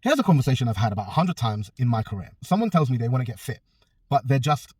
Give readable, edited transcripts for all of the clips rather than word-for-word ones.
Here's a conversation I've had about 100 times in my career. Someone tells me they want to get fit, but they're just,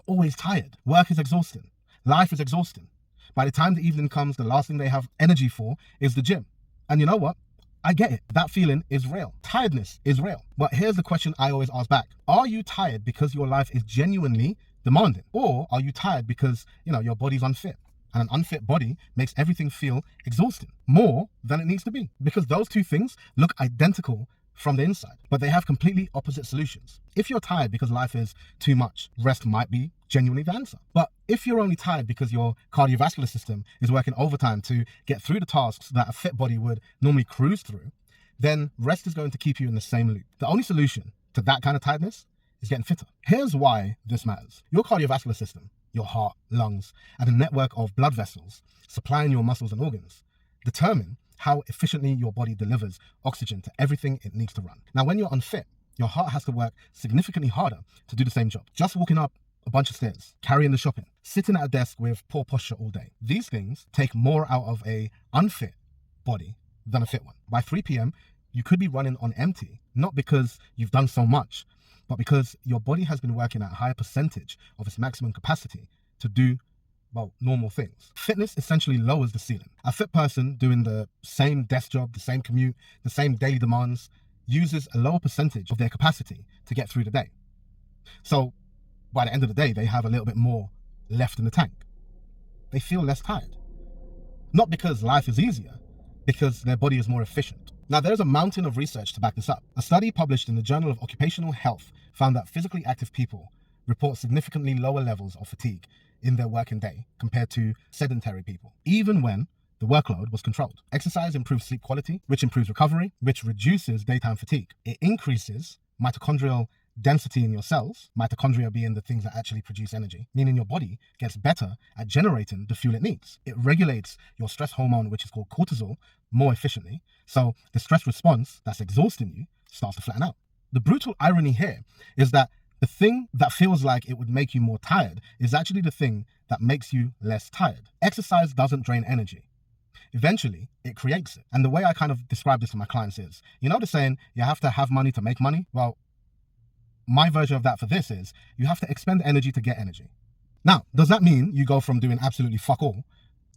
always tired. Work is exhausting. Life is exhausting. By the time the evening comes, the last thing they have energy for is the gym. And you know what? I get it. That feeling is real. Tiredness is real. But here's the question I always ask back. Are you tired because your life is genuinely demanding? Or are you tired because, your body's unfit? And an unfit body makes everything feel exhausting more than it needs to be. Because those two things look identical from the inside, but they have completely opposite solutions. If you're tired because life is too much, rest might be genuinely the answer. But if you're only tired because your cardiovascular system is working overtime to get through the tasks that a fit body would normally cruise through, then rest is going to keep you in the same loop. The only solution to that kind of tiredness is getting fitter. Here's why this matters. Your cardiovascular system, your heart, lungs, and a network of blood vessels supplying your muscles and organs determine how efficiently your body delivers oxygen to everything it needs to run. Now, when you're unfit, your heart has to work significantly harder to do the same job. Just walking up a bunch of stairs, carrying the shopping, sitting at a desk with poor posture all day. These things take more out of a unfit body than a fit one. By 3 p.m., you could be running on empty, not because you've done so much, but because your body has been working at a higher percentage of its maximum capacity to do normal things. Fitness essentially lowers the ceiling. A fit person doing the same desk job, the same commute, the same daily demands, uses a lower percentage of their capacity to get through the day. So by the end of the day, they have a little bit more left in the tank. They feel less tired. Not because life is easier, because their body is more efficient. Now, there's a mountain of research to back this up. A study published in the Journal of Occupational Health found that physically active people report significantly lower levels of fatigue in their working day compared to sedentary people, even when the workload was controlled. Exercise improves sleep quality, which improves recovery, which reduces daytime fatigue. It increases mitochondrial density in your cells, mitochondria being the things that actually produce energy, meaning your body gets better at generating the fuel it needs. It regulates your stress hormone, which is called cortisol, more efficiently. So the stress response that's exhausting you starts to flatten out. The brutal irony here is that the thing that feels like it would make you more tired is actually the thing that makes you less tired. Exercise doesn't drain energy. Eventually, it creates it. And the way I kind of describe this to my clients is, the saying, you have to have money to make money? Well, my version of that for this is, you have to expend energy to get energy. Now, does that mean you go from doing absolutely fuck all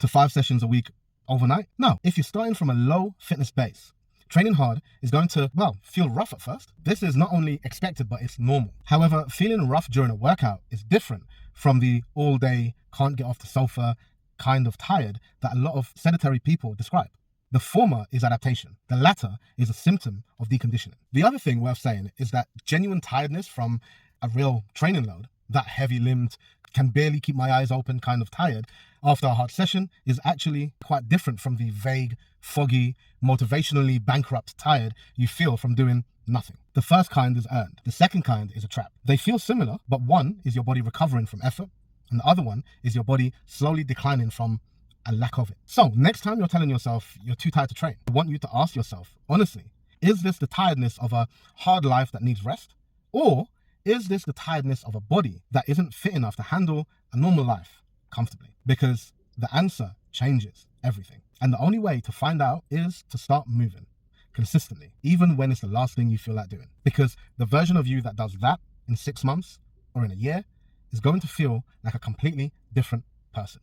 to 5 sessions a week overnight? No. If you're starting from a low fitness base, training hard is going to, feel rough at first. This is not only expected, but it's normal. However, feeling rough during a workout is different from the all day, can't get off the sofa, kind of tired that a lot of sedentary people describe. The former is adaptation. The latter is a symptom of deconditioning. The other thing worth saying is that genuine tiredness from a real training load, that heavy-limbed, can barely keep my eyes open kind of tired after a hard session, is actually quite different from the vague, foggy, motivationally bankrupt tired you feel from doing nothing. The first kind is earned. The second kind is a trap. They feel similar, but one is your body recovering from effort, and the other one is your body slowly declining from a lack of it. So next time you're telling yourself you're too tired to train, I want you to ask yourself, honestly, is this the tiredness of a hard life that needs rest? Or is this the tiredness of a body that isn't fit enough to handle a normal life comfortably? Because the answer changes everything. And the only way to find out is to start moving consistently, even when it's the last thing you feel like doing. Because the version of you that does that in 6 months or in a year is going to feel like a completely different person.